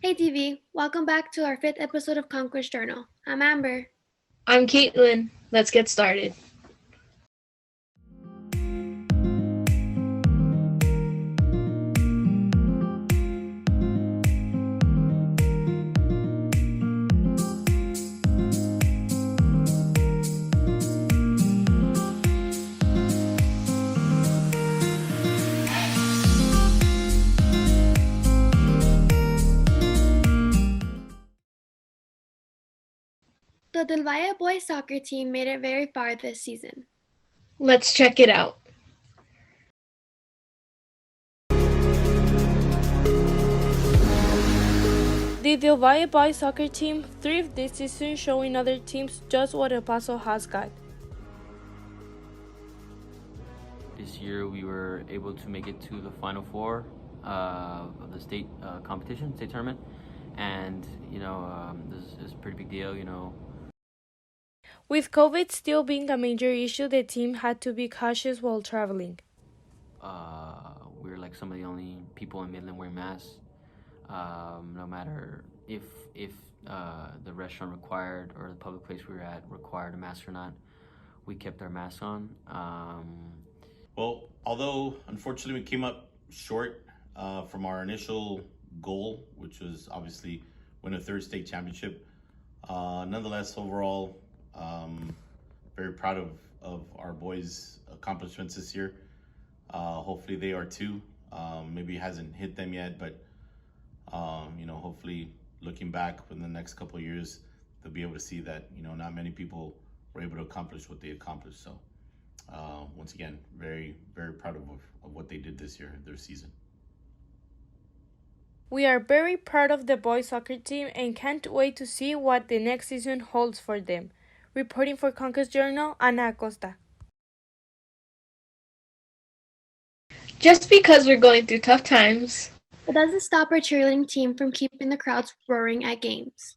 Hey TV, welcome back to our fifth episode of Conquest Journal. I'm Amber. I'm Caitlin. Let's get started. The Del Valle boys soccer team made it very far this season. Let's check it out. The Del Valle boys soccer team thrived this season, showing other teams just what El Paso has got. This year we were able to make it to the Final Four of the state competition, state tournament, and this is a pretty big deal. With COVID still being a major issue, the team had to be cautious while traveling. We're like some of the only people in Midland wearing masks. No matter if the restaurant required or the public place we were at required a mask or not, we kept our masks on. Well, although unfortunately we came up short from our initial goal, which was obviously win a third state championship, nonetheless, overall, very proud of our boys' accomplishments this year. Hopefully they are too. Maybe it hasn't hit them yet, but hopefully looking back in the next couple of years, they'll be able to see that, not many people were able to accomplish what they accomplished. So once again, very, very proud of what they did this year, their season. We are very proud of the boys soccer team and can't wait to see what the next season holds for them. Reporting for Conquest Journal, Ana Acosta. Just because we're going through tough times, it doesn't stop our cheerleading team from keeping the crowds roaring at games.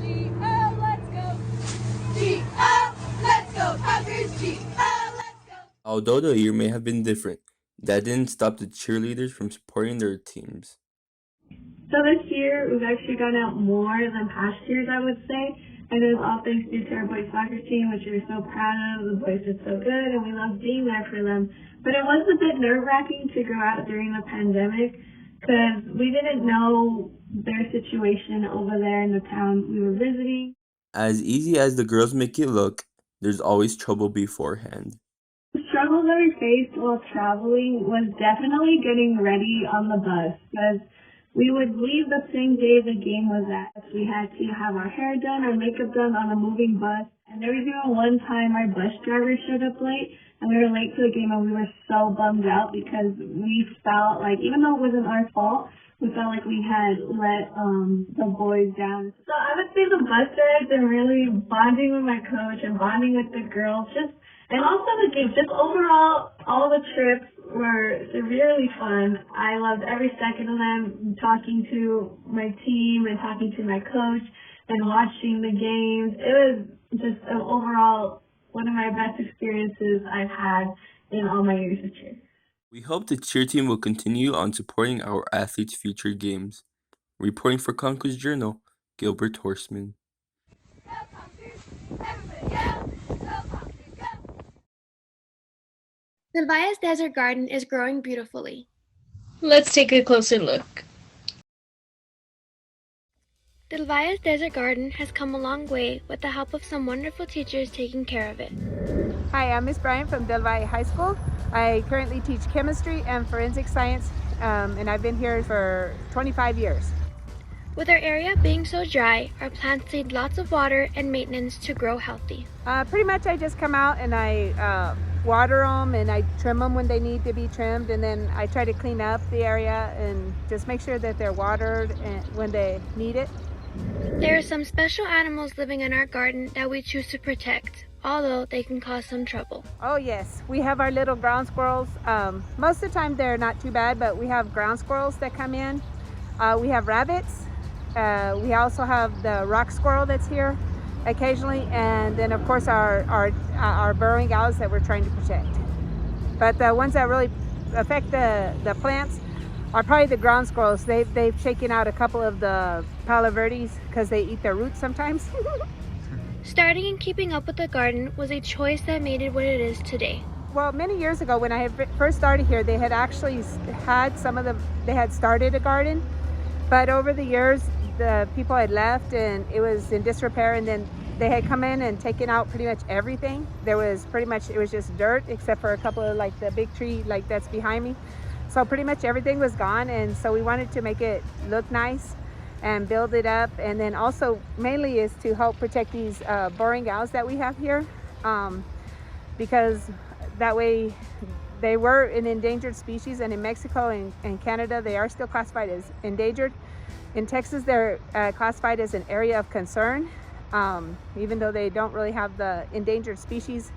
G-O, let's go! G-O, let's go! Conquest, G-O, let's go! Although the year may have been different, that didn't stop the cheerleaders from supporting their teams. So this year, we've actually gone out more than past years, I would say. And it was all thanks to our boys soccer team, which we're so proud of. The boys did so good, and we love being there for them. But it was a bit nerve-wracking to go out during the pandemic because we didn't know their situation over there in the town we were visiting. As easy as the girls make it look, there's always trouble beforehand. The struggle that we faced while traveling was definitely getting ready on the bus because we would leave the same day the game was at. We had to have our hair done, our makeup done on a moving bus. And there was even one time our bus driver showed up late, and we were late to the game, and we were so bummed out because we felt like, even though it wasn't our fault, we felt like we had let the boys down. So I would say the bus rides and really bonding with my coach and bonding with the girls, and also the games, just overall, all the trips were severely fun. I loved every second of them, talking to my team and talking to my coach and watching the games. It was just overall one of my best experiences I've had in all my years of cheer. We hope the cheer team will continue on supporting our athletes' future games. Reporting for Conquest Journal, Gilbert Horseman. Go Conquest! Everybody go! Go Conquest, go! Del Valle's desert garden is growing beautifully. let's take a closer look. Del Valle's desert garden has come a long way with the help of some wonderful teachers taking care of it. Hi, I'm Miss Bryan from Del Valle High School. I currently teach chemistry and forensic science, and I've been here for 25 years. With our area being so dry, our plants need lots of water and maintenance to grow healthy. Pretty much I just come out and I water them and I trim them when they need to be trimmed, and then I try to clean up the area and just make sure that they're watered when they need it. There are some special animals living in our garden that we choose to protect, although they can cause some trouble. Oh yes, we have our little ground squirrels. Most of the time they're not too bad, but we have ground squirrels that come in. We have rabbits. We also have the rock squirrel that's here occasionally, and then of course our burrowing owls that we're trying to protect. But the ones that really affect the plants are probably the ground squirrels. They've taken out a couple of the palo verdes because they eat their roots sometimes. Starting and keeping up with the garden was a choice that made it what it is today. Well, many years ago when I had first started here, they had actually had they had started a garden, but over the years the people had left and it was in disrepair, and then they had come in and taken out pretty much everything. It was just dirt except for a couple of like the big tree like that's behind me. So pretty much everything was gone, and so we wanted to make it look nice and build it up, and then also mainly is to help protect these boring owls that we have here, because that way they were an endangered species, and in Mexico and Canada they are still classified as endangered. In Texas they're classified as an area of concern, even though they don't really have the endangered species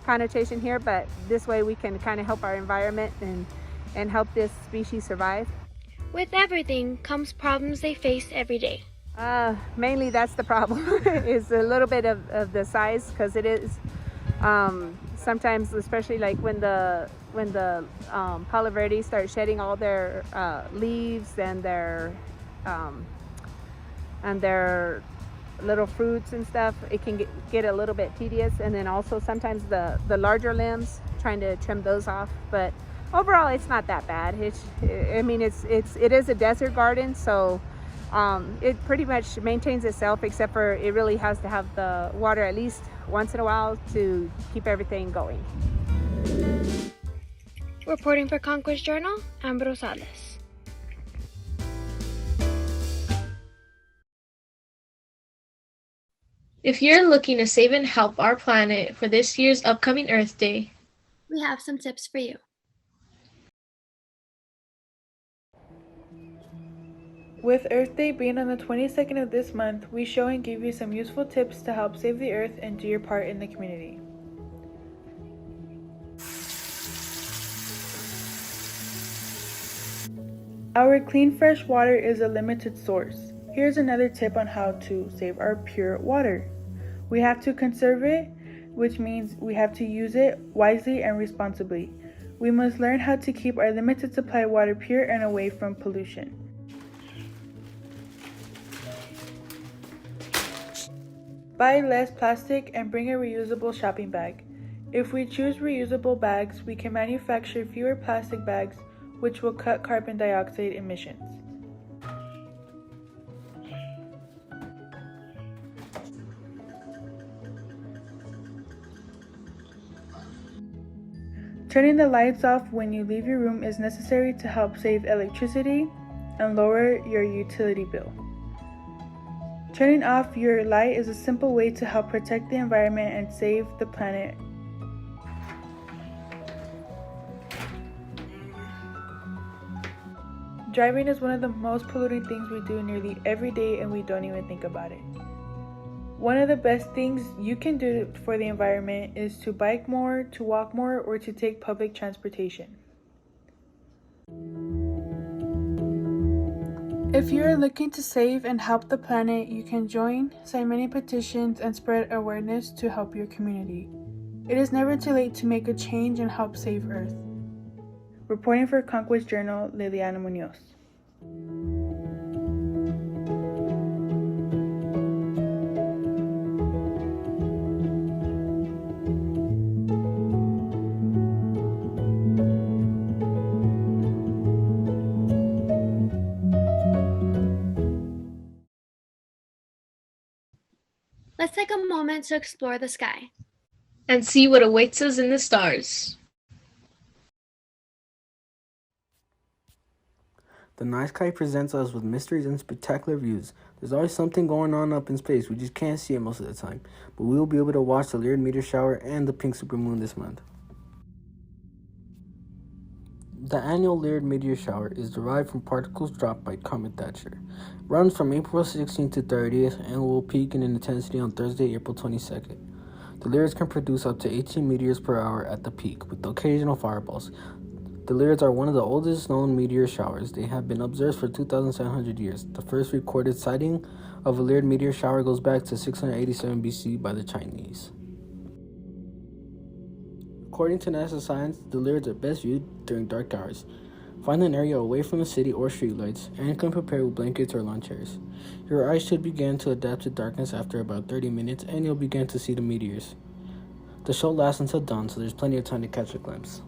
connotation here, but this way we can kind of help our environment and help this species survive. With everything comes problems they face every day. Mainly that's the problem, is a little bit of the size, because it is sometimes, especially like when the palo verde start shedding all their leaves and their little fruits and stuff, it can get a little bit tedious. And then also sometimes the larger limbs, trying to trim those off, but overall it's not that bad. It is a desert garden, so it pretty much maintains itself, except for it really has to have the water at least once in a while to keep everything going. Reporting for Conquest Journal, I'm Rosales. If you're looking to save and help our planet for this year's upcoming Earth Day, We have some tips for you. With Earth Day being on the 22nd of this month, we show and give you some useful tips to help save the Earth and do your part in the community. Our clean fresh water is a limited source. Here's another tip on how to save our pure water. We have to conserve it, which means we have to use it wisely and responsibly. We must learn how to keep our limited supply of water pure and away from pollution. Buy less plastic and bring a reusable shopping bag. If we choose reusable bags, we can manufacture fewer plastic bags, which will cut carbon dioxide emissions. Turning the lights off when you leave your room is necessary to help save electricity and lower your utility bill. Turning off your light is a simple way to help protect the environment and save the planet. Driving is one of the most polluting things we do nearly every day, and we don't even think about it. One of the best things you can do for the environment is to bike more, to walk more, or to take public transportation. If you are looking to save and help the planet, you can join, sign many petitions, and spread awareness to help your community. It is never too late to make a change and help save Earth. Reporting for Conquest Journal, Liliana Munoz. Let's take a moment to explore the sky. and see what awaits us in the stars. The night sky presents us with mysteries and spectacular views. There's always something going on up in space. We just can't see it most of the time. But we will be able to watch the Lyrid meteor shower and the pink supermoon this month. The annual Lyrid meteor shower is derived from particles dropped by Comet Thatcher. It runs from April 16th to 30th and will peak in intensity on Thursday, April 22nd. The Lyrids can produce up to 18 meteors per hour at the peak, with occasional fireballs. The Lyrids are one of the oldest known meteor showers. They have been observed for 2,700 years. The first recorded sighting of a Lyrid meteor shower goes back to 687 BC by the Chinese. According to NASA science, the Lyrids are best viewed during dark hours. Find an area away from the city or streetlights, and come prepared with blankets or lawn chairs. Your eyes should begin to adapt to darkness after about 30 minutes, and you'll begin to see the meteors. The show lasts until dawn, so there's plenty of time to catch a glimpse.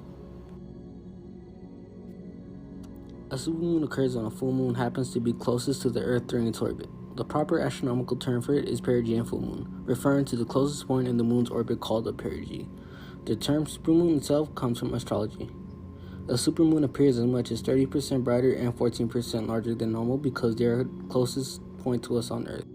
A supermoon occurs when a full moon happens to be closest to the Earth during its orbit. The proper astronomical term for it is perigee full moon, referring to the closest point in the moon's orbit called a perigee. The term supermoon itself comes from astrology. A supermoon appears as much as 30% brighter and 14% larger than normal because they are the closest point to us on Earth.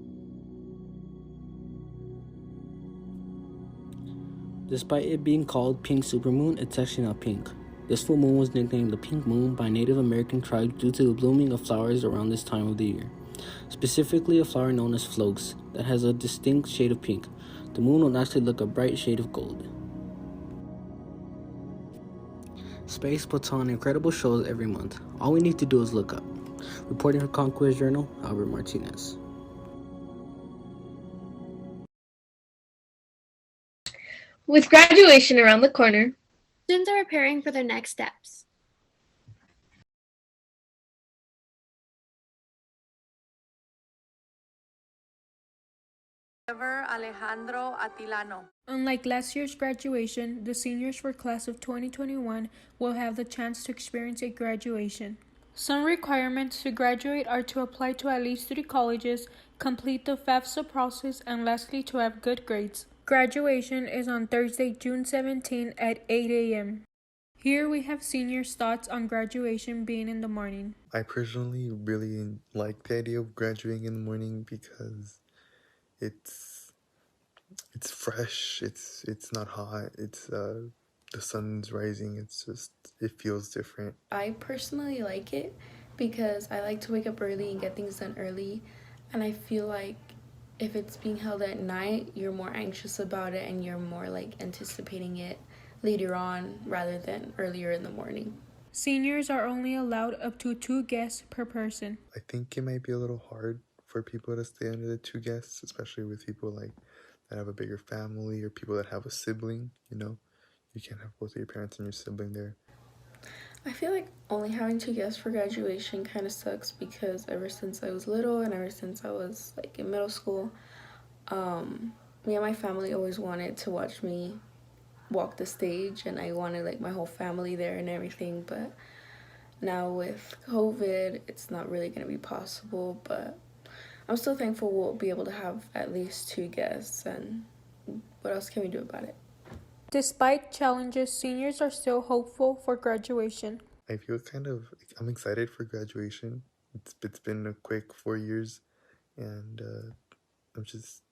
Despite it being called pink supermoon, it's actually not pink. This full moon was nicknamed the Pink Moon by Native American tribes due to the blooming of flowers around this time of the year. Specifically a flower known as phlox that has a distinct shade of pink. The moon will naturally look a bright shade of gold. Space puts on incredible shows every month. All we need to do is look up. Reporting for Conquest Journal, Albert Martinez. With graduation around the corner, Students are preparing for their next steps. Alejandro Atilano. Unlike last year's graduation, the seniors for class of 2021 will have the chance to experience a graduation. Some requirements to graduate are to apply to at least 3 colleges, complete the FAFSA process, and lastly to have good grades. Graduation is on Thursday, June 17 at 8 a.m. Here we have seniors' thoughts on graduation being in the morning. I personally really like the idea of graduating in the morning because it's fresh, it's not hot, the sun's rising, it feels different. I personally like it because I like to wake up early and get things done early, and I feel like if it's being held at night, you're more anxious about it and you're more like anticipating it later on rather than earlier in the morning. Seniors are only allowed up to 2 guests per person. I think it might be a little hard for people to stay under the 2 guests, especially with people like that have a bigger family or people that have a sibling, You can't have both of your parents and your sibling there. I feel like only having 2 guests for graduation kind of sucks because ever since I was little and ever since I was like in middle school, me and my family always wanted to watch me walk the stage, and I wanted like my whole family there and everything, but now with COVID it's not really going to be possible, but I'm still thankful we'll be able to have at least 2 guests, and what else can we do about it? Despite challenges, seniors are still hopeful for graduation. I feel I'm excited for graduation. It's been a quick 4 years, and I'm just...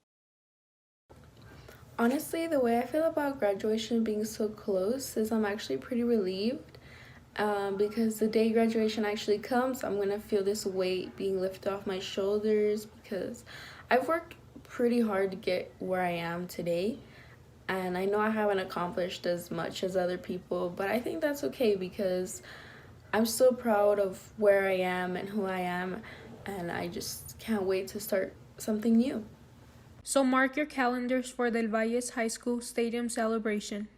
Honestly, the way I feel about graduation being so close is I'm actually pretty relieved, because the day graduation actually comes, I'm gonna feel this weight being lifted off my shoulders because I've worked pretty hard to get where I am today, and I know I haven't accomplished as much as other people, but I think that's okay because I'm so proud of where I am and who I am, and I just can't wait to start something new. So mark your calendars for Del Valles High School Stadium celebration.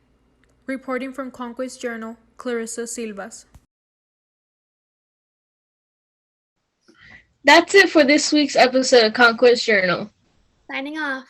Reporting from Conquest Journal, Clarissa Silvas. that's it for this week's episode of Conquest Journal. Signing off.